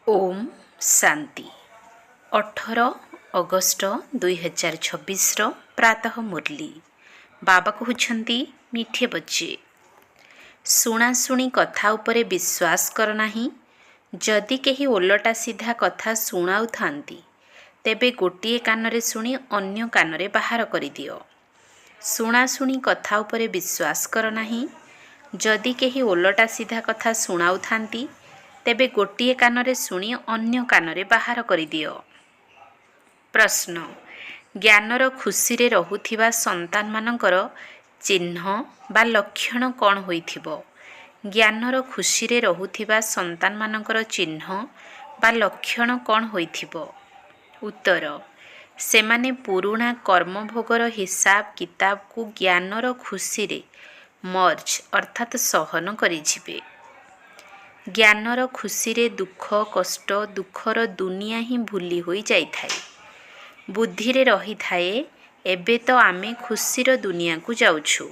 Om Shanti 18 August 2026 प्रातः मुरली बाबा कहते मीठे बच्चे शुणाशुणी कथा उपरे विश्वास कर नाही। जदि केही ओलटा सीधा कथा शुणाऊ थांती तेबे गोटिए कानरे शुणी अन्य कानरे बाहर कर दियो। शुणाशुणी कथा उपरे विश्वास कर नाही। जदि केही ओलटा सीधा कथा शुणाऊ थांती तेबे गोटिए कानरे शुणी अन्य कानरे बाहर कर दियो। प्रश्न ज्ञानर खुशी रे रहुथिबा संतान मानकर चिन्ह बा लक्षण कौन होइथिबो? ज्ञानर खुशी रे रहुथिबा संतान मानकर चिन्ह बा लक्षण कौन होइथिबो? उत्तर सेमाने पुरुणा कर्मभोगर हिसाब किताब को ज्ञानर खुशी रे मर्ज अर्थात सहन करिजिबे। ज्ञानर खुशी रे दुख कष्ट दुखर दुनिया ही भूली होई जाई थाए। बुद्धि रे रही थाए एबे तो आमे खुशीर दुनिया को जाउछु।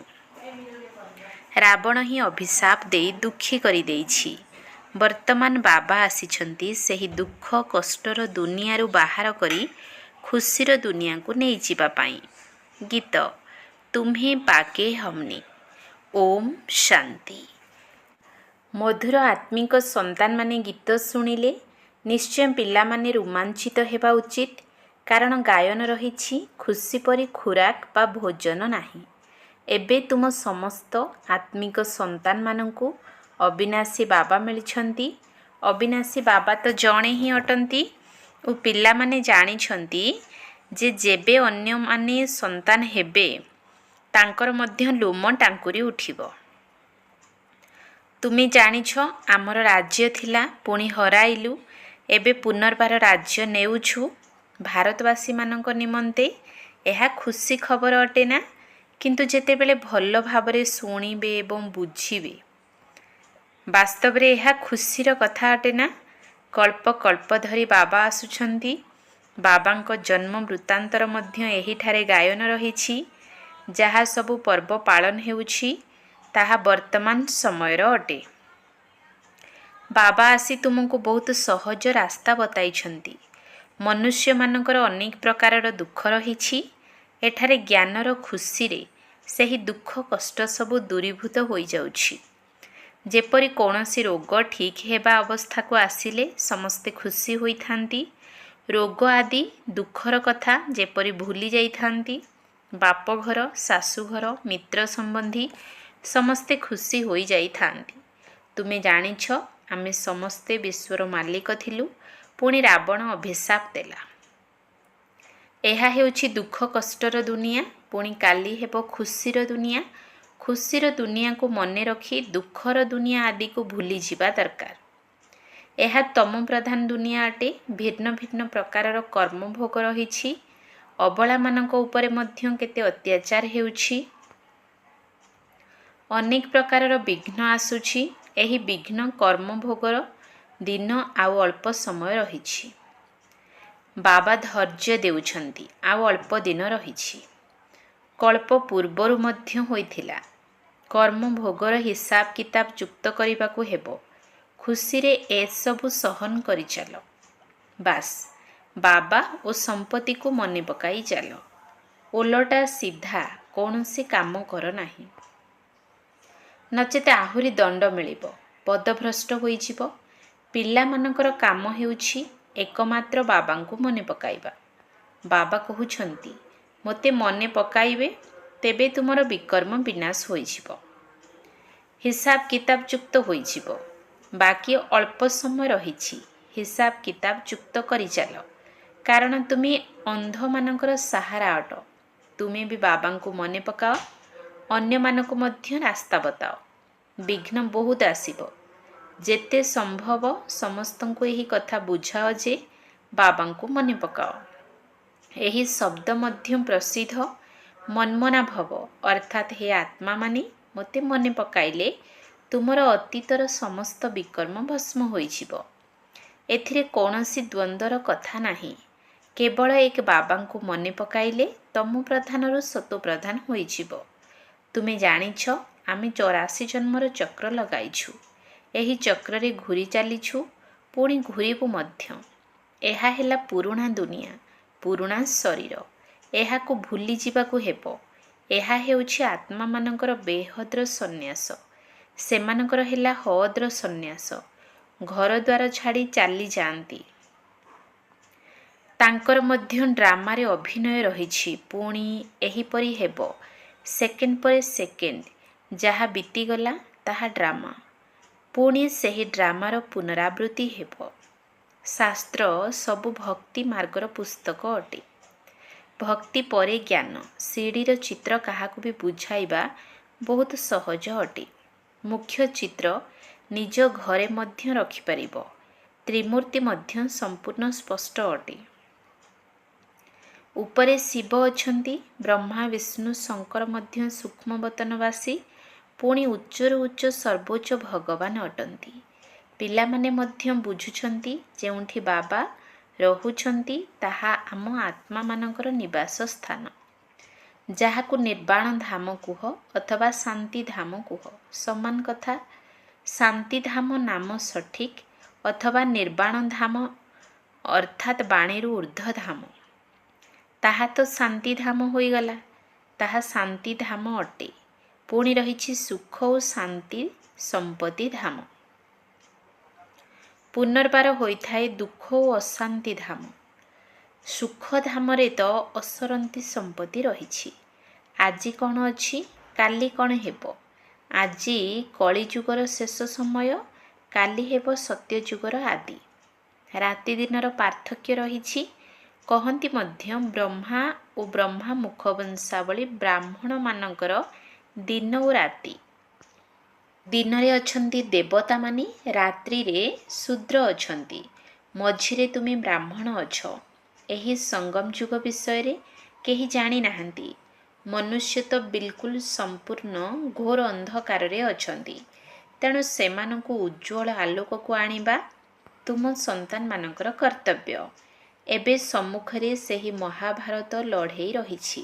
रावण ही अभिशाप दे दुखी करी देइछि। वर्तमान बाबा आसिछंती सेही दुख कष्टर दुनिया रु बाहर करी खुशीर दुनिया को नहीं जिबा पाई। गीत तुम्हें पाके हमने। ओम शांति। मधुर आत्मिक संतान माने गीत शुणिले निश्चय पिला माने रोमांचित हेबा उचित, कारण गायन रही खुशी परी खुराक बा भोजन नाही। एबे तुम समस्त आत्मिक संतान मानंकु अविनाशी बाबा मिलिछंती। अविनाशी बाबा तो जणे ही अटंती और पिला माने जानी छंती जे जेबे अन्य माने संतान हेबे तांकर मध्य लोम टांकुरी उठिबो। तुमी जानिछ आमर राज्य थिला पुणी हराइलु, एबे पुनर्बार राज्य नेउछु। भारतवासी मानक निमंते यह खुशी खबर अटे ना, किंतु जेतेबेले भल भावरे शुणिबे एवं बुझिबे वास्तव रे यह खुशीर कथा अटे ना। कल्प कल्प धरी बाबा आसुछंती। बाबांक जन्म वृत्तांतर मध्य एही ठारे गायन रहिछि। जहा सबु पर्व पालन हेउछि ताहा वर्तमान समयर अटे। बाबा आसी तुमको बहुत सहज रास्ता बताइछंती। मनुष्य मानकर अनेक प्रकारर दुख रहिछि। एठारे ज्ञानर खुशी रे सेही दुख कष्ट सबु दूरीभूत होई जाउछि। जेपरि कौनसी रोग ठीक हेबा अवस्था को आसिले समस्ते खुशी होई थांती। रोग आदि दुखर कथा जेपरि भूली जाई थांती। बाप घर सासु घर मित्र संबंधी समस्ते खुशी होई जाई थांती। तुमे जानिछ आमे समस्ते विश्वर मालिक थिलु, पुणी रावण अभिशाप देला। एहा हेउछि दुख कष्टर दुनिया, पुणी काली हेबो खुशीर दुनिया। खुशीर दुनिया को मने रखी दुखर दुनिया आदि को भूली जिबा दरकार। एहा तम प्रधान दुनिया अटे। भिन्न भिन्न प्रकारर कर्म भोग रहिछि। अबला मानक उपरे मध्य केते अत्याचार हेउछि। अनेक प्रकारर विघ्न आसुछि। एही विघ्न कर्म भोगर दिन आउ अल्प समय रहिछि। बाबा धैर्य देउछंती आउ अल्प दिन रहिछि। कल्प पूर्वरु मध्य होइथिला। कर्म भोगर हिसाब किताब चुक्त करिबाकु हेबो। खुशी रे ए सबु सहन करि चलो। बास बाबा ओ संपत्ति को मने पकाई चलो। ओलटा सीधा कौनसी काम कर नाही, नचेते आहुरी दंड मिलिबो। पदभ्रष्ट होइजिबो। पिला मानकर काम हेउछि एकमात्र बाबांकु मने पकाइबा। बाबा कहुछंती मते मने पकाइबे तेबे तुमर विकर्म विनाश होइजिबो। हिसाब किताब चुक्त होइजिबो। बाकी अल्प समय रहिछि। हिसाब किताब चुक्त करि चलो, कारण तुमे अंध मानकर सहारा अट। तुमे भी बाबांकु मने पकाओ, अन्य मानकु मध्य रास्ता बताओ। विघ्न बहुत आसिबो। जेते संभव समस्तंको यही कथा बुझाओ जे बाबांकु मने पकाओ। यही शब्द मध्य प्रसिद्ध मनमना भव, अर्थात हे आत्मा माने मते मने पकाइले तुमर अतीतर समस्त विकर्म भस्म होइजिबो। एथिरे कौनसी द्वंद्वर कथा नाही। केवल एक बाबांकु मने पकाइले तमु प्रधानरु सतो प्रधान होइजिबो। तुमे जानिछ आमे 84 जन्मर चक्र लगाइछु। एही चक्र रे घुरी चलीछु। ପୁଣି ଘୂରିବୁ ମଧ୍ୟ। ଏହା ହେଲା ପୁରୁଣା ଦୁନିଆ, ପୁରୁଣା ଶରୀର। ଏହାକୁ ଭୁଲି ଯିବାକୁ ହେବ। ଏହା ହେଉଛି ଆତ୍ମାମାନଙ୍କର ବେହଦ୍ର ସନ୍ନ୍ୟାସ। ସେମାନଙ୍କର ହେଲା ହଦ୍ର ସନ୍ନ୍ୟାସ। ଘରଦ୍ୱାର ଛାଡ଼ି ଚାଲିଯାଆନ୍ତି। ତାଙ୍କର ମଧ୍ୟ ଡ୍ରାମାରେ ଅଭିନୟ ରହିଛି। ପୁଣି ଏହିପରି ହେବ। ସେକେଣ୍ଡ ପରେ ସେକେଣ୍ଡ ଯାହା ବିତିଗଲା ତାହା ଡ୍ରାମା। ପୁଣି ସେହି ଡ୍ରାମାର ପୁନରାବୃତ୍ତି ହେବ। ଶାସ୍ତ୍ର ସବୁ ଭକ୍ତି ମାର୍ଗର ପୁସ୍ତକ ଅଟେ। ଭକ୍ତି ପରେ ଜ୍ଞାନ। ସିଡ଼ିର ଚିତ୍ର କାହାକୁ ବି ବୁଝାଇବା ବହୁତ ସହଜ ଅଟେ। ମୁଖ୍ୟ ଚିତ୍ର ନିଜ ଘରେ ମଧ୍ୟ ରଖିପାରିବ। ତ୍ରିମୂର୍ତ୍ତି ମଧ୍ୟ ସମ୍ପୂର୍ଣ୍ଣ ସ୍ପଷ୍ଟ ଅଟେ। ଉପରେ ଶିବ ଅଛନ୍ତି। ବ୍ରହ୍ମା ବିଷ୍ଣୁ ଶଙ୍କର ମଧ୍ୟ ସୂକ୍ଷ୍ମବତନବାସୀ। ପୁଣି ଉଚ୍ଚରୁ ଉଚ୍ଚ ସର୍ବୋଚ୍ଚ ଭଗବାନ ଅଟନ୍ତି। ପିଲାମାନେ ମଧ୍ୟ ବୁଝୁଛନ୍ତି ଯେଉଁଠି ବାବା ରହୁଛନ୍ତି ତାହା ଆମ ଆତ୍ମାମାନଙ୍କର ନିବାସ ସ୍ଥାନ। ଯାହାକୁ ନିର୍ବାଣ ଧାମ କୁହ ଅଥବା ଶାନ୍ତିଧାମ କୁହ, ସମାନ କଥା। ଶାନ୍ତିଧାମ ନାମ ସଠିକ୍ ଅଥବା ନିର୍ବାଣ ଧାମ ଅର୍ଥାତ୍ ବାଣୀରୁ ଉର୍ଦ୍ଧ୍ୱ ଧାମ। ତାହା ତ ଶାନ୍ତିଧାମ ହୋଇଗଲା। ତାହା ଶାନ୍ତିଧାମ ଅଟେ। ପୁଣି ରହିଛି ସୁଖ ଓ ଶାନ୍ତି ସମ୍ପତ୍ତି ଧାମ। ପୁନର୍ବାର ହୋଇଥାଏ ଦୁଃଖ ଓ ଅଶାନ୍ତି ଧାମ। ସୁଖଧାମରେ ତ ଅସରନ୍ତି ସମ୍ପତ୍ତି ରହିଛି। ଆଜି କ'ଣ ଅଛି, କାଲି କ'ଣ ହେବ। ଆଜି କଳିଯୁଗର ଶେଷ ସମୟ, କାଲି ହେବ ସତ୍ୟଯୁଗର ଆଦି। ରାତି ଦିନର ପାର୍ଥକ୍ୟ ରହିଛି। କହନ୍ତି ମଧ୍ୟ ବ୍ରହ୍ମା ଓ ବ୍ରହ୍ମା ମୁଖବଂଶାବଳୀ ବ୍ରାହ୍ମଣମାନଙ୍କର ଦିନ ଓ ରାତି। ଦିନରେ ଅଛନ୍ତି ଦେବତାମାନେ, ରାତ୍ରିରେ ଶୂଦ୍ର ଅଛନ୍ତି, ମଝିରେ ତୁମେ ବ୍ରାହ୍ମଣ ଅଛ। ଏହି ସଙ୍ଗମ ଯୁଗ ବିଷୟରେ କେହି ଜାଣିନାହାନ୍ତି। ମନୁଷ୍ୟ ତ ବିଲକୁଲ ସମ୍ପୂର୍ଣ୍ଣ ଘୋର ଅନ୍ଧକାରରେ ଅଛନ୍ତି। ତେଣୁ ସେମାନଙ୍କୁ ଉଜ୍ଜ୍ୱଳ ଆଲୋକକୁ ଆଣିବା ତୁମ ସନ୍ତାନମାନଙ୍କର କର୍ତ୍ତବ୍ୟ। ଏବେ ସମ୍ମୁଖରେ ସେହି ମହାଭାରତ ଲଢ଼େଇ ରହିଛି।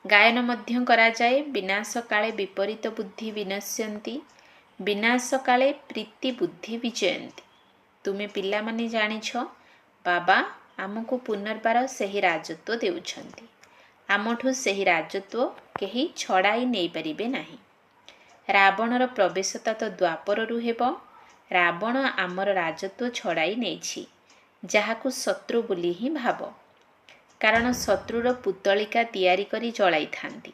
ଗାୟନ ମଧ୍ୟ କରାଯାଏ। ବିନାଶ କାଳେ ବିପରୀତ ବୁଦ୍ଧି ବିନଶ୍ୟନ୍ତି, ବିନାଶ କାଳେ ପ୍ରୀତି ବୁଦ୍ଧି ବିଜୟନ୍ତି। ତୁମେ ପିଲାମାନେ ଜାଣିଛ, ବାବା ଆମକୁ ପୁନର୍ବାର ସେହି ରାଜତ୍ୱ ଦେଉଛନ୍ତି। ଆମଠୁ ସେହି ରାଜତ୍ୱ କେହି ଛଡ଼ାଇ ନେଇପାରିବେ ନାହିଁ। ରାବଣର ପ୍ରବେଶତା ତ ଦ୍ୱାପରରୁ ହେବ। ରାବଣ ଆମର ରାଜତ୍ୱ ଛଡ଼ାଇ ନେଇଛି, ଯାହାକୁ ଶତ୍ରୁ ବୋଲି ହିଁ ଭାବ। କାରଣ ଶତ୍ରୁର ପୁତଳିକା ତିଆରି କରି ଜଳାଇଥାନ୍ତି।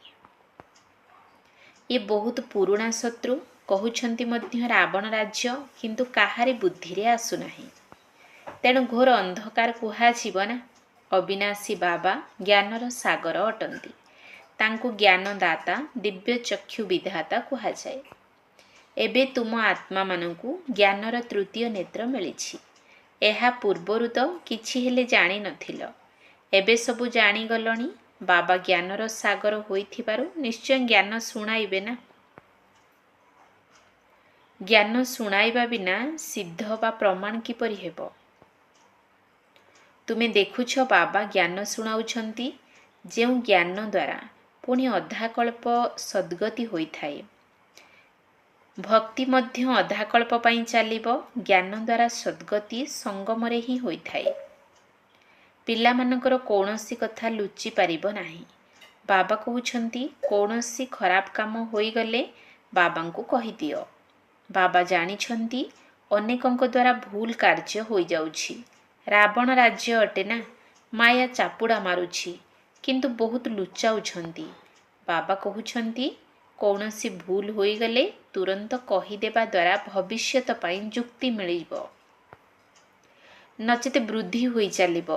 ଏ ବହୁତ ପୁରୁଣା ଶତ୍ରୁ। କହୁଛନ୍ତି ମଧ୍ୟ ରାବଣ ରାଜ୍ୟ, କିନ୍ତୁ କାହାରି ବୁଦ୍ଧିରେ ଆସୁନାହିଁ। ତେଣୁ ଘୋର ଅନ୍ଧକାର କୁହାଯିବ ନା। ଅବିନାଶୀ ବାବା ଜ୍ଞାନର ସାଗର ଅଟନ୍ତି। ତାଙ୍କୁ ଜ୍ଞାନଦାତା, ଦିବ୍ୟ ଚକ୍ଷୁ ବିଧାତା କୁହାଯାଏ। ଏବେ ତୁମ ଆତ୍ମାମାନଙ୍କୁ ଜ୍ଞାନର ତୃତୀୟ ନେତ୍ର ମିଳିଛି। ଏହା ପୂର୍ବରୁ ତ କିଛି ହେଲେ ଜାଣିନଥିଲ। ଏବେ ସବୁ ଜାଣିଗଲଣି। ବାବା ଜ୍ଞାନର ସାଗର ହୋଇଥିବାରୁ ନିଶ୍ଚୟ ଜ୍ଞାନ ଶୁଣାଇବେ ନା। ଜ୍ଞାନ ଶୁଣାଇବା ବିନା ସିଦ୍ଧ ବା ପ୍ରମାଣ କିପରି ହେବ? ତୁମେ ଦେଖୁଛ ବାବା ଜ୍ଞାନ ଶୁଣାଉଛନ୍ତି, ଯେଉଁ ଜ୍ଞାନ ଦ୍ୱାରା ପୁଣି ଅଧାକଳ୍ପ ସଦ୍ଗତି ହୋଇଥାଏ। ଭକ୍ତି ମଧ୍ୟ ଅଧାକଳ୍ପ ପାଇଁ ଚାଲିବ। ଜ୍ଞାନ ଦ୍ୱାରା ସଦ୍ଗତି ସଙ୍ଗମରେ ହିଁ ହୋଇଥାଏ। ପିଲାମାନଙ୍କର କୌଣସି କଥା ଲୁଚି ପାରିବ ନାହିଁ। ବାବା କହୁଛନ୍ତି, କୌଣସି ଖରାପ କାମ ହୋଇଗଲେ ବାବାଙ୍କୁ କହିଦିଅ। ବାବା ଜାଣିଛନ୍ତି ଅନେକଙ୍କ ଦ୍ୱାରା ଭୁଲ କାର୍ଯ୍ୟ ହୋଇଯାଉଛି। ରାବଣ ରାଜ୍ୟ ଅଟେ ନା। ମାୟା ଚାପୁଡ଼ା ମାରୁଛି, କିନ୍ତୁ ବହୁତ ଲୁଚାଉଛନ୍ତି। ବାବା କହୁଛନ୍ତି, କୌଣସି ଭୁଲ ହୋଇଗଲେ ତୁରନ୍ତ କହିଦେବା ଦ୍ୱାରା ଭବିଷ୍ୟତ ପାଇଁ ଯୁକ୍ତି ମିଳିବ, ନଚେତ୍ ବୃଦ୍ଧି ହୋଇ ଚାଲିବ।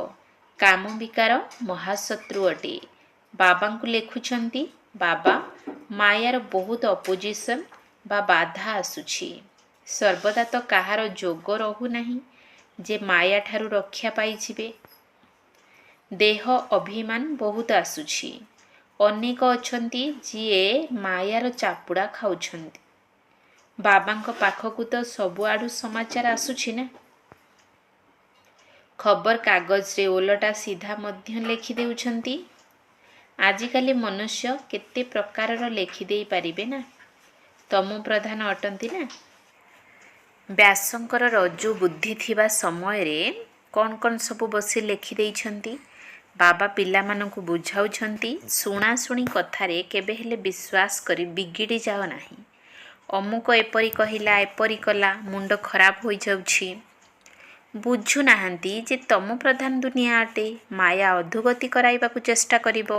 କାମ ବିକାର ମହାଶତ୍ରୁ ଅଟେ। ବାବାଙ୍କୁ ଲେଖୁଛନ୍ତି, ବାବା ମାୟାର ବହୁତ ଅପୋଜିସନ ବା ବାଧା ଆସୁଛି। ସର୍ବଦା ତ କାହାର ଯୋଗ ରହୁନାହିଁ ଯେ ମାୟାଠାରୁ ରକ୍ଷା ପାଇଯିବେ। ଦେହ ଅଭିମାନ ବହୁତ ଆସୁଛି। ଅନେକ ଅଛନ୍ତି ଯିଏ ମାୟାର ଚାପୁଡ଼ା ଖାଉଛନ୍ତି। ବାବାଙ୍କ ପାଖକୁ ତ ସବୁଆଡ଼ୁ ସମାଚାର ଆସୁଛି ନା। ଖବର କାଗଜରେ ଓଲଟା ସିଧା ମଧ୍ୟ ଲେଖିଦେଉଛନ୍ତି। ଆଜିକାଲି ମନୁଷ୍ୟ କେତେ ପ୍ରକାରର ଲେଖିଦେଇ ପାରିବେ ନା। ତମ ପ୍ରଧାନ ଅଟନ୍ତି ନା। ବ୍ୟାସଙ୍କର ରଜୁ ବୁଦ୍ଧି ଥିବା ସମୟରେ କ'ଣ କ'ଣ ସବୁ ବସି ଲେଖିଦେଇଛନ୍ତି। ବାବା ପିଲାମାନଙ୍କୁ ବୁଝାଉଛନ୍ତି, ଶୁଣାଶୁଣି କଥାରେ କେବେ ହେଲେ ବିଶ୍ୱାସ କରି ବିଗିଡ଼ି ଯାଅ ନାହିଁ। ଅମୁକ ଏପରି କହିଲା, ଏପରି କଲା, ମୁଣ୍ଡ ଖରାପ ହୋଇଯାଉଛି। ବୁଝୁନାହାନ୍ତି ଯେ ତମ ପ୍ରଧାନ ଦୁନିଆ ଅଟେ। ମାୟା ଅଧୋଗତି କରାଇବାକୁ ଚେଷ୍ଟା କରିବ।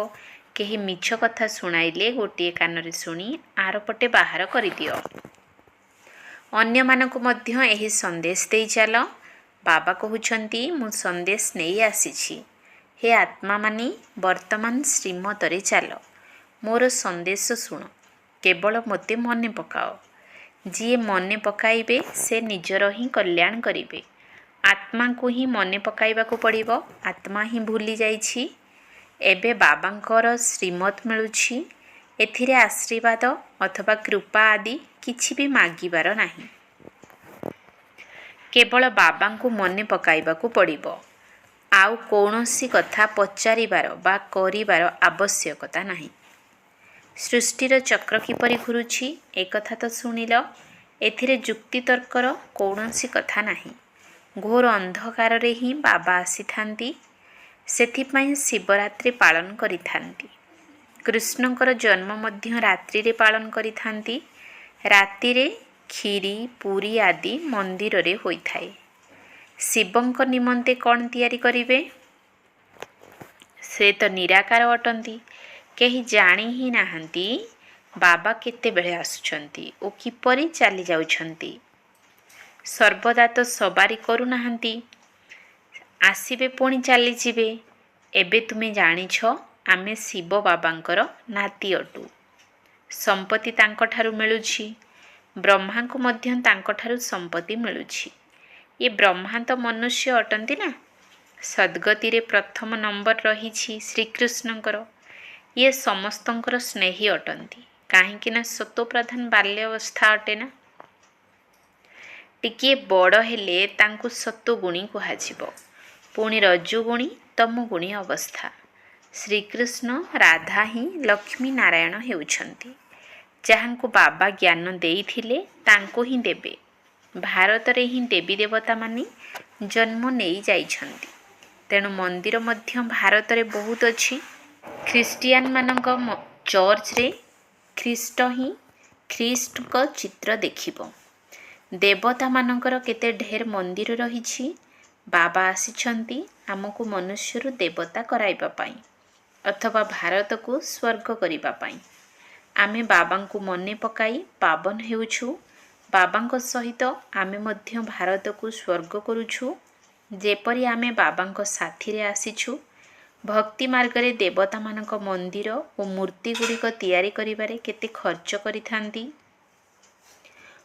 କେହି ମିଛ କଥା ଶୁଣାଇଲେ ଗୋଟିଏ କାନରେ ଶୁଣି ଆରପଟେ ବାହାର କରିଦିଅ। ଅନ୍ୟମାନଙ୍କୁ ମଧ୍ୟ ଏହି ସନ୍ଦେଶ ଦେଇ ଚାଲ। ବାବା କହୁଛନ୍ତି, ମୁଁ ସନ୍ଦେଶ ନେଇ ଆସିଛି। ହେ ଆତ୍ମାମାନେ, ବର୍ତ୍ତମାନ ଶ୍ରୀମତରେ ଚାଲ। ମୋର ସନ୍ଦେଶ ଶୁଣ। କେବଳ ମୋତେ ମନେ ପକାଅ। ଯିଏ ମନେ ପକାଇବେ ସେ ନିଜର ହିଁ କଲ୍ୟାଣ କରିବେ। ଆତ୍ମାକୁ ହିଁ ମନେ ପକାଇବାକୁ ପଡ଼ିବ। ଆତ୍ମା ହିଁ ଭୁଲି ଯାଇଛି। ଏବେ ବାବାଙ୍କର ଶ୍ରୀମତ ମିଳୁଛି। ଏଥିରେ ଆଶୀର୍ବାଦ ଅଥବା କୃପା ଆଦି କିଛି ବି ମାଗିବାର ନାହିଁ। କେବଳ ବାବାଙ୍କୁ ମନେ ପକାଇବାକୁ ପଡ଼ିବ। ଆଉ କୌଣସି କଥା ପଚାରିବାର ବା କରିବାର ଆବଶ୍ୟକତା ନାହିଁ। ସୃଷ୍ଟିର ଚକ୍ର କିପରି ଘୁରୁଛି ଏକଥା ତ ଶୁଣିଲ। ଏଥିରେ ଯୁକ୍ତିତର୍କର କୌଣସି କଥା ନାହିଁ। ଘୋର ଅନ୍ଧକାରରେ ହିଁ ବାବା ଆସିଥାନ୍ତି। ସେଥିପାଇଁ ଶିବରାତ୍ରି ପାଳନ କରିଥାନ୍ତି। କୃଷ୍ଣଙ୍କର ଜନ୍ମ ମଧ୍ୟ ରାତ୍ରିରେ ପାଳନ କରିଥାନ୍ତି। ରାତିରେ କ୍ଷୀରି ପୁରୀ ଆଦି ମନ୍ଦିରରେ ହୋଇଥାଏ। ଶିବଙ୍କ ନିମନ୍ତେ କ'ଣ ତିଆରି କରିବେ? ସେ ତ ନିରାକାର ଅଟନ୍ତି। କେହି ଜାଣି ହିଁ ନାହାନ୍ତି ବାବା କେତେବେଳେ ଆସୁଛନ୍ତି ଓ କିପରି ଚାଲି ଯାଉଛନ୍ତି। ସର୍ବଦା ତ ସବାରି କରୁନାହାନ୍ତି। ଆସିବେ ପୁଣି ଚାଲିଯିବେ। ଏବେ ତୁମେ ଜାଣିଛ ଆମେ ଶିବ ବାବାଙ୍କର ନାତି ଅଟୁ। ସମ୍ପତ୍ତି ତାଙ୍କଠାରୁ ମିଳୁଛି। ବ୍ରହ୍ମାଙ୍କୁ ମଧ୍ୟ ତାଙ୍କଠାରୁ ସମ୍ପତ୍ତି ମିଳୁଛି। ଏ ବ୍ରହ୍ମା ତ ମନୁଷ୍ୟ ଅଟନ୍ତି ନା। ସଦ୍ଗତିରେ ପ୍ରଥମ ନମ୍ବର ରହିଛି ଶ୍ରୀକୃଷ୍ଣଙ୍କର। ଇଏ ସମସ୍ତଙ୍କର ସ୍ନେହୀ ଅଟନ୍ତି। କାହିଁକି ନା ସତୋପ୍ରଧାନ ବାଲ୍ୟ ଅବସ୍ଥା ଅଟେ ନା। ଟିକିଏ ବଡ଼ ହେଲେ ତାଙ୍କୁ ସତୋଗୁଣୀ କୁହାଯିବ। ପୁଣି ରଜୁଗୁଣୀ ତମୋଗୁଣୀ ଅବସ୍ଥା। ଶ୍ରୀକୃଷ୍ଣ ରାଧା ହିଁ ଲକ୍ଷ୍ମୀ ନାରାୟଣ ହେଉଛନ୍ତି। ଯାହାଙ୍କୁ ବାବା ଜ୍ଞାନ ଦେଇଥିଲେ ତାଙ୍କୁ ହିଁ ଦେବେ। ଭାରତରେ ହିଁ ଦେବୀ ଦେବତାମାନେ ଜନ୍ମ ନେଇ ଯାଇଛନ୍ତି। ତେଣୁ ମନ୍ଦିର ମଧ୍ୟ ଭାରତରେ ବହୁତ ଅଛି। ଖ୍ରୀଷ୍ଟିଆନମାନଙ୍କ ଚର୍ଚ୍ଚରେ ଖ୍ରୀଷ୍ଟ ହିଁ ଖ୍ରୀଷ୍ଟଙ୍କ ଚିତ୍ର ଦେଖିବ। ଦେବତାମାନଙ୍କର କେତେ ଢେର ମନ୍ଦିର ରହିଛି। ବାବା ଆସିଛନ୍ତି ଆମକୁ ମନୁଷ୍ୟରୁ ଦେବତା କରାଇବା ପାଇଁ ଅଥବା ଭାରତକୁ ସ୍ୱର୍ଗ କରିବା ପାଇଁ। ଆମେ ବାବାଙ୍କୁ ମନେ ପକାଇ ପାବନ ହେଉଛୁ। ବାବାଙ୍କ ସହିତ ଆମେ ମଧ୍ୟ ଭାରତକୁ ସ୍ୱର୍ଗ କରୁଛୁ। ଯେପରି ଆମେ ବାବାଙ୍କ ସାଥିରେ ଆସିଛୁ। ଭକ୍ତି ମାର୍ଗରେ ଦେବତାମାନଙ୍କ ମନ୍ଦିର ଓ ମୂର୍ତ୍ତି ଗୁଡ଼ିକ ତିଆରି କରିବାରେ କେତେ ଖର୍ଚ୍ଚ କରିଥାନ୍ତି।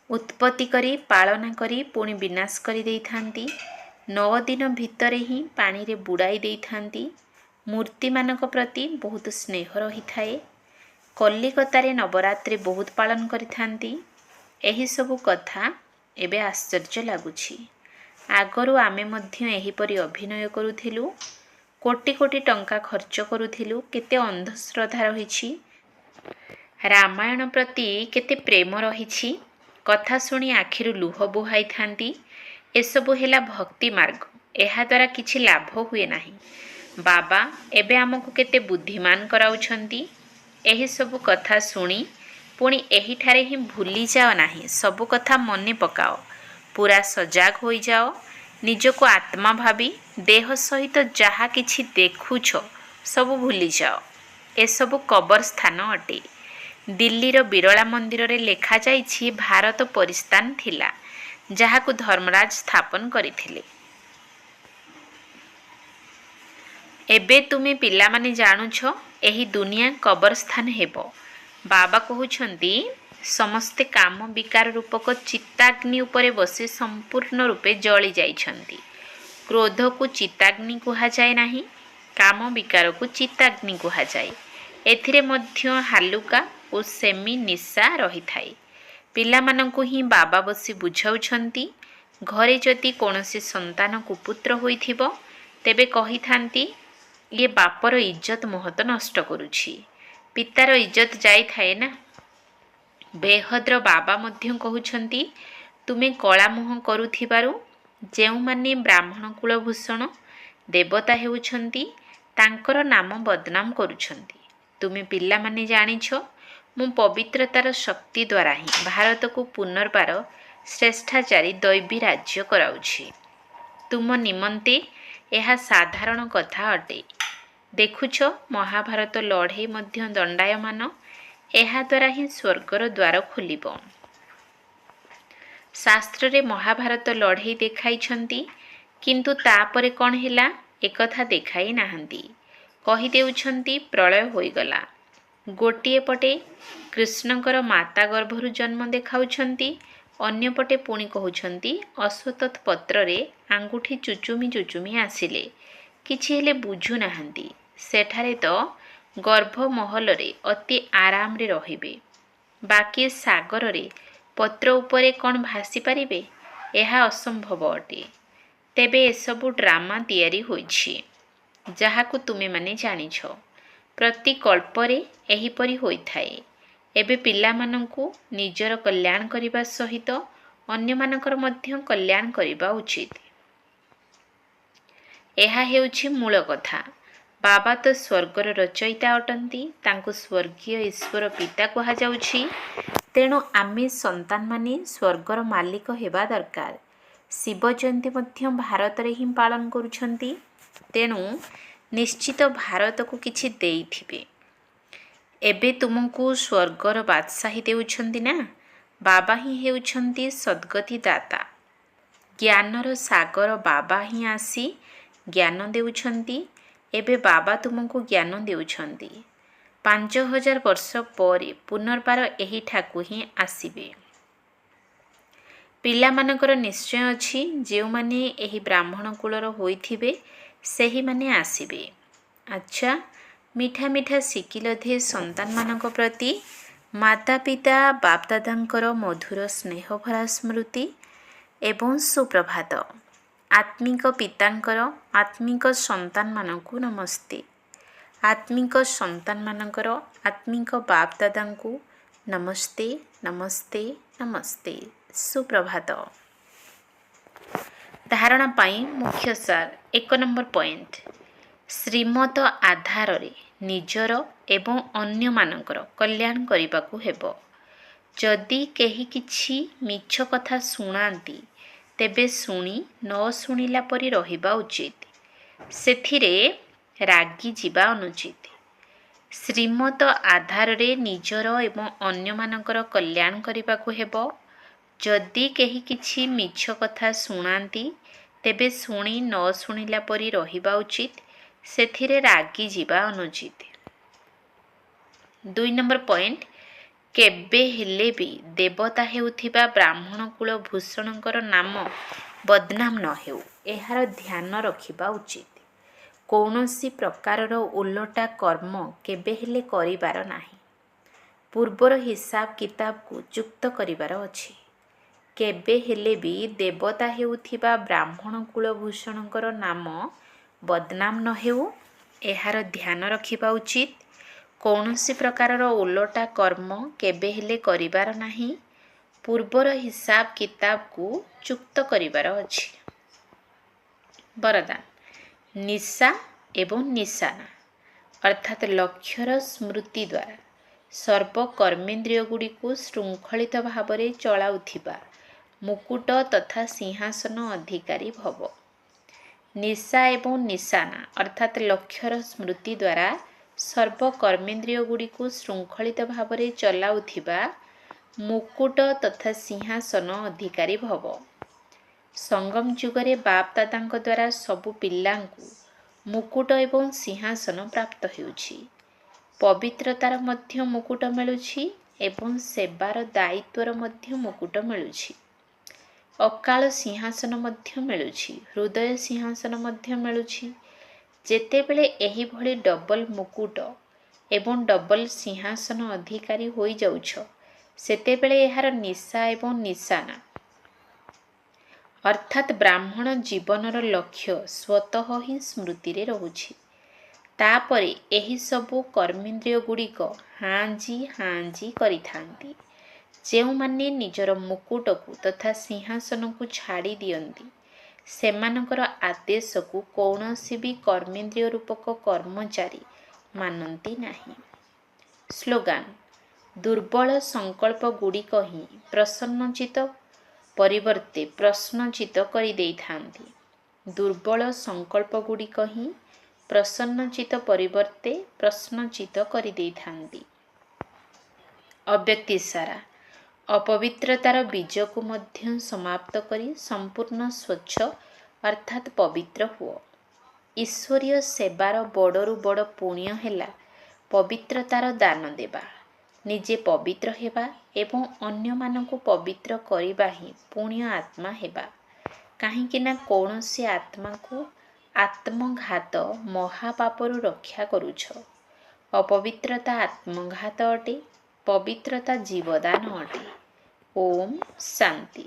ଉତ୍ପତ୍ତି କରି ପାଳନା କରି ପୁଣି ବିନାଶ କରିଦେଇଥାନ୍ତି। 9 ଦିନ ଭିତରେ ହିଁ ପାଣିରେ ବୁଡ଼ାଇ ଦେଇଥାନ୍ତି। ମୂର୍ତ୍ତିମାନଙ୍କ ପ୍ରତି ବହୁତ ସ୍ନେହ ରହିଥାଏ। କଲିକତାରେ ନବରାତ୍ରି ବହୁତ ପାଳନ କରିଥାନ୍ତି। ଏହିସବୁ କଥା ଏବେ ଆଶ୍ଚର୍ଯ୍ୟ ଲାଗୁଛି। ଆଗରୁ ଆମେ ମଧ୍ୟ ଏହିପରି ଅଭିନୟ କରୁଥିଲୁ। କୋଟି କୋଟି ଟଙ୍କା ଖର୍ଚ୍ଚ କରୁଥିଲୁ। କେତେ ଅନ୍ଧଶ୍ରଦ୍ଧା ରହିଛି। ରାମାୟଣ ପ୍ରତି କେତେ ପ୍ରେମ ରହିଛି। କଥା ଶୁଣି ଆଖିରୁ ଲୁହ ବୁହାଇଥାନ୍ତି। ଏସବୁ ହେଲା ଭକ୍ତି ମାର୍ଗ। ଏହାଦ୍ୱାରା କିଛି ଲାଭ ହୁଏ ନାହିଁ। ବାବା ଏବେ ଆମକୁ କେତେ ବୁଦ୍ଧିମାନ କରାଉଛନ୍ତି। ଏହିସବୁ କଥା ଶୁଣି ପୁଣି ଏହିଠାରେ ହିଁ ଭୁଲିଯାଅ ନାହିଁ। ସବୁ କଥା ମନେ ପକାଅ। ପୁରା ସଜାଗ ହୋଇଯାଅ। ନିଜକୁ ଆତ୍ମା ଭାବି ଦେହ ସହିତ ଯାହା କିଛି ଦେଖୁଛ ସବୁ ଭୁଲିଯାଅ। ଏସବୁ କବର ସ୍ଥାନ ଅଟେ। ଦିଲ୍ଲୀର ବିରଳା ମନ୍ଦିରରେ ଲେଖାଯାଇଛି ଭାରତ ପରିସ୍ଥାନ ଥିଲା, ଯାହାକୁ ଧର୍ମରାଜ ସ୍ଥାପନ କରିଥିଲେ। ଏବେ ତୁମେ ପିଲାମାନେ ଜାଣୁଛ ଏହି ଦୁନିଆ କବରସ୍ଥାନ ହେବ। ବାବା କହୁଛନ୍ତି ସମସ୍ତେ କାମ ବିକାର ରୂପକ ଚିତାଗ୍ନି ଉପରେ ବସି ସମ୍ପୂର୍ଣ୍ଣ ରୂପେ ଜଳି ଯାଇଛନ୍ତି। କ୍ରୋଧକୁ ଚିତାଗ୍ନି କୁହାଯାଏ ନାହିଁ। କାମ ବିକାରକୁ ଚିତାଗ୍ନି କୁହାଯାଏ। ଏଥିରେ ମଧ୍ୟ ହାଲୁକା ଓ ସେମି ନିଶା ରହିଥାଏ। ପିଲାମାନଙ୍କୁ ହିଁ ବାବା ବସି ବୁଝାଉଛନ୍ତି। ଘରେ ଯଦି କୌଣସି ସନ୍ତାନ କୁପୁତ୍ର ହୋଇଥିବ ତେବେ କହିଥାନ୍ତି ଇଏ ବାପର ଇଜ୍ଜତ ମହତ ନଷ୍ଟ କରୁଛି। ପିତାର ଇଜ୍ଜତ ଯାଇଥାଏ ନା। ବେହଦ୍ର ବାବା ମଧ୍ୟ କହୁଛନ୍ତି ତୁମେ କଳା ମୁହଁ କରୁଥିବାରୁ ଯେଉଁମାନେ ବ୍ରାହ୍ମଣ କୁଳଭୂଷଣ ଦେବତା ହେଉଛନ୍ତି ତାଙ୍କର ନାମ ବଦନାମ କରୁଛନ୍ତି। ତୁମେ ପିଲାମାନେ ଜାଣିଛ, ମୁଁ ପବିତ୍ରତାର ଶକ୍ତି ଦ୍ୱାରା ହିଁ ଭାରତକୁ ପୁନର୍ବାର ଶ୍ରେଷ୍ଠାଚାରୀ ଦୈବୀ ରାଜ୍ୟ କରାଉଛି। ତୁମ ନିମନ୍ତେ ଏହା ସାଧାରଣ କଥା ଅଟେ। ଦେଖୁଛ, ମହାଭାରତ ଲଢ଼େଇ ମଧ୍ୟ ଦଣ୍ଡାୟମାନ। ଏହାଦ୍ୱାରା ହିଁ ସ୍ୱର୍ଗର ଦ୍ୱାର ଖୋଲିବ। ଶାସ୍ତ୍ରରେ ମହାଭାରତ ଲଢ଼େଇ ଦେଖାଇଛନ୍ତି, କିନ୍ତୁ ତାପରେ କ'ଣ ହେଲା ଏକଥା ଦେଖାଇ ନାହାନ୍ତି। କହିଦେଉଛନ୍ତି ପ୍ରଳୟ ହୋଇଗଲା। ଗୋଟିଏ ପଟେ କୃଷ୍ଣଙ୍କର ମାତା ଗର୍ଭରୁ ଜନ୍ମ ଦେଖାଉଛନ୍ତି, ଅନ୍ୟପଟେ ପୁଣି କହୁଛନ୍ତି ଅଶ୍ୱତଥ ପତ୍ରରେ ଆଙ୍ଗୁଠି ଚୁଚୁମି ଚୁଚୁମି ଆସିଲେ। କିଛି ହେଲେ ବୁଝୁନାହାନ୍ତି। ସେଠାରେ ତ ଗର୍ଭମହଲରେ ଅତି ଆରାମରେ ରହିବେ, ବାକି ସାଗରରେ ପତ୍ର ଉପରେ କ'ଣ ଭାସି ପାରିବେ? ଏହା ଅସମ୍ଭବ ଅଟେ। ତେବେ ଏସବୁ ଡ୍ରାମା ତିଆରି ହୋଇଛି, ଯାହାକୁ ତୁମେମାନେ ଜାଣିଛ। ପ୍ରତି କଳ୍ପରେ ଏହିପରି ହୋଇଥାଏ। ଏବେ ପିଲାମାନଙ୍କୁ ନିଜର କଲ୍ୟାଣ କରିବା ସହିତ ଅନ୍ୟମାନଙ୍କର ମଧ୍ୟ କଲ୍ୟାଣ କରିବା ଉଚିତ। ଏହା ହେଉଛି ମୂଳ କଥା। ବାବା ତ ସ୍ୱର୍ଗର ରଚୟିତା ଅଟନ୍ତି। ତାଙ୍କୁ ସ୍ୱର୍ଗୀୟ ଈଶ୍ୱର ପିତା କୁହାଯାଉଛି। ତେଣୁ ଆମେ ସନ୍ତାନମାନେ ସ୍ୱର୍ଗର ମାଲିକ ହେବା ଦରକାର। ଶିବ ଜୟନ୍ତୀ ମଧ୍ୟ ଭାରତରେ ହିଁ ପାଳନ କରୁଛନ୍ତି। ତେଣୁ ନିଶ୍ଚିତ ଭାରତକୁ କିଛି ଦେଇଥିବେ। ଏବେ ତୁମକୁ ସ୍ୱର୍ଗର ବାଦଶାହୀ ଦେଉଛନ୍ତି ନା? ବାବା ହିଁ ହେଉଛନ୍ତି ସଦ୍ଗତି ଦାତା। ଜ୍ଞାନର ସାଗର ବାବା ହିଁ ଆସି ଜ୍ଞାନ ଦେଉଛନ୍ତି। ଏବେ ବାବା ତୁମକୁ ଜ୍ଞାନ ଦେଉଛନ୍ତି। 5000 ବର୍ଷ ପରେ ପୁନର୍ବାର ଏହିଠାକୁ ହିଁ ଆସିବେ। ପିଲାମାନଙ୍କର ନିଶ୍ଚୟ ଅଛି, ଯେଉଁମାନେ ଏହି ବ୍ରାହ୍ମଣ କୁଳର ହୋଇଥିବେ ସେହିମାନେ ଆସିବେ। ଆଚ୍ଛା, ମିଠା ମିଠା ଶିଖିଲ ଧେ ସନ୍ତାନମାନଙ୍କ ପ୍ରତି ମାତା ପିତା ବାପଦାଦାଙ୍କର ମଧୁର ସ୍ନେହଭରା ସ୍ମୃତି ଏବଂ ସୁପ୍ରଭାତ। ଆତ୍ମିକ ପିତାଙ୍କର ଆତ୍ମିକ ସନ୍ତାନମାନଙ୍କୁ ନମସ୍ତେ। ଆତ୍ମିକ ସନ୍ତାନମାନଙ୍କର ଆତ୍ମିକ ବାପଦାଦାଙ୍କୁ ନମସ୍ତେ ନମସ୍ତେ ନମସ୍ତେ। ସୁପ୍ରଭାତ। ଧାରଣା ପାଇଁ ମୁଖ୍ୟ ସାର। 1 ନମ୍ବର ପଏଣ୍ଟ, ଶ୍ରୀମତ ଆଧାରରେ ନିଜର ଏବଂ ଅନ୍ୟମାନଙ୍କର କଲ୍ୟାଣ କରିବାକୁ ହେବ। ଯଦି କେହି କିଛି ମିଛ କଥା ଶୁଣାନ୍ତି, ତେବେ ଶୁଣି ନ ଶୁଣିଲା ପରି ରହିବା ଉଚିତ। ସେଥିରେ ରାଗିଯିବା ଅନୁଚିତ। ଶ୍ରୀମତ ଆଧାରରେ ନିଜର ଏବଂ ଅନ୍ୟମାନଙ୍କର କଲ୍ୟାଣ କରିବାକୁ ହେବ। ଯଦି କେହି କିଛି ମିଛ କଥା ଶୁଣାନ୍ତି, ତେବେ ଶୁଣି ନ ଶୁଣିଲା ପରି ରହିବା ଉଚିତ। ସେଥିରେ ରାଗିଯିବା ଅନୁଚିତ। 2 ନମ୍ବର ପଏଣ୍ଟ, କେବେ ହେଲେ ବି ଦେବତା ହେଉଥିବା ବ୍ରାହ୍ମଣ କୁଳ ଭୂଷଣଙ୍କର ନାମ ବଦନାମ ନ ହେଉ, ଏହାର ଧ୍ୟାନ ରଖିବା ଉଚିତ। କୌଣସି ପ୍ରକାରର ଓଲଟା କର୍ମ କେବେ ହେଲେ କରିବାର ନାହିଁ। ପୂର୍ବର ହିସାବ କିତାବକୁ ଯୁକ୍ତ କରିବାର ଅଛି। କେବେ ହେଲେ ବି ଦେବତା ହେଉଥିବା ବ୍ରାହ୍ମଣ କୁଳଭୂଷଣଙ୍କର ନାମ ବଦନାମ ନ ହେଉ, ଏହାର ଧ୍ୟାନ ରଖିବା ଉଚିତ। କୌଣସି ପ୍ରକାରର ଓଲଟା କର୍ମ କେବେ ହେଲେ କରିବାର ନାହିଁ। ପୂର୍ବର ହିସାବ କିତାବକୁ ଯୁକ୍ତ କରିବାର ଅଛି। ବରଦାନ, ନିଶା ଏବଂ ନିଶାନା ଅର୍ଥାତ୍ ଲକ୍ଷ୍ୟର ସ୍ମୃତି ଦ୍ୱାରା ସର୍ବ କର୍ମେନ୍ଦ୍ରିୟଗୁଡ଼ିକୁ ଶୃଙ୍ଖଳିତ ଭାବରେ ଚଳାଉଥିବା ମୁକୁଟ ତଥା ସିଂହାସନ ଅଧିକାରୀ ଭବ। ନିଶା ଏବଂ ନିଶାନା ଅର୍ଥାତ୍ ଲକ୍ଷ୍ୟର ସ୍ମୃତି ଦ୍ୱାରା ସର୍ବ କର୍ମେନ୍ଦ୍ରିୟଗୁଡ଼ିକୁ ଶୃଙ୍ଖଳିତ ଭାବରେ ଚଲାଉଥିବା ମୁକୁଟ ତଥା ସିଂହାସନ ଅଧିକାରୀ ଭବ। ସଙ୍ଗମ ଯୁଗରେ ବାପ ଦାଦାଙ୍କ ଦ୍ୱାରା ସବୁ ପିଲାଙ୍କୁ ମୁକୁଟ ଏବଂ ସିଂହାସନ ପ୍ରାପ୍ତ ହେଉଛି। ପବିତ୍ରତାର ମଧ୍ୟ ମୁକୁଟ ମିଳୁଛି ଏବଂ ସେବାର ଦାୟିତ୍ୱର ମଧ୍ୟ ମୁକୁଟ ମିଳୁଛି। ଅକାଳ ସିଂହାସନ ମଧ୍ୟ ମିଳୁଛି। ହୃଦୟ ସିଂହାସନ ମଧ୍ୟ ମିଳୁଛି। ଯେତେବେଳେ ଏହିଭଳି ଡବଲ ମୁକୁଟ ଏବଂ ଡବଲ ସିଂହାସନ ଅଧିକାରୀ ହୋଇଯାଉଛ, ସେତେବେଳେ ଏହାର ନିଶା ଏବଂ ନିଶାନା ଅର୍ଥାତ୍ ବ୍ରାହ୍ମଣ ଜୀବନର ଲକ୍ଷ୍ୟ ସ୍ୱତଃ ହିଁ ସ୍ମୃତିରେ ରହୁଛି। ତାପରେ ଏହି ସବୁ କର୍ମେନ୍ଦ୍ରିୟ ଗୁଡ଼ିକ ହାଁ ଜି କରିଥାନ୍ତି। ଯେଉଁମାନେ ନିଜର ମୁକୁଟକୁ ତଥା ସିଂହାସନକୁ ଛାଡ଼ି ଦିଅନ୍ତି, ସେମାନଙ୍କର ଆଦେଶକୁ କୌଣସି ବି କର୍ମେନ୍ଦ୍ରିୟ ରୂପକ କର୍ମଚାରୀ ମାନନ୍ତି ନାହିଁ। ସ୍ଲୋଗାନ: ଦୁର୍ବଳ ସଂକଳ୍ପ ଗୁଡ଼ିକ ହିଁ ପ୍ରସନ୍ନଚିତ୍ତ ପରିବର୍ତ୍ତେ ପ୍ରଶ୍ନଚିତ୍ତ କରିଦେଇଥାନ୍ତି। ଦୁର୍ବଳ ସଂକଳ୍ପ ଗୁଡ଼ିକ ହିଁ ପ୍ରସନ୍ନଚିତ୍ତ ପରିବର୍ତ୍ତେ ପ୍ରଶ୍ନଚିତ୍ତ କରିଦେଇଥାନ୍ତି। ଅବ୍ୟକ୍ତିସାରା: ଅପବିତ୍ରତାର ବୀଜକୁ ମଧ୍ୟ ସମାପ୍ତ କରି ସମ୍ପୂର୍ଣ୍ଣ ସ୍ୱଚ୍ଛ ଅର୍ଥାତ୍ ପବିତ୍ର ହୁଅ। ଈଶ୍ୱରୀୟ ସେବାର ବଡ଼ରୁ ବଡ଼ ପୁଣ୍ୟ ହେଲା ପବିତ୍ରତାର ଦାନ ଦେବା, ନିଜେ ପବିତ୍ର ହେବା ଏବଂ ଅନ୍ୟମାନଙ୍କୁ ପବିତ୍ର କରିବା ହିଁ ପୁଣ୍ୟ ଆତ୍ମା ହେବା। କାହିଁକି ନା କୌଣସି ଆତ୍ମାକୁ ଆତ୍ମଘାତ ମହାପାପରୁ ରକ୍ଷା କରୁଛ। ଅପବିତ୍ରତା ଆତ୍ମଘାତ ଅଟେ, ପବିତ୍ରତା ଜୀବଦାନ ଅଟେ। ଓମ୍ ଶାନ୍ତି।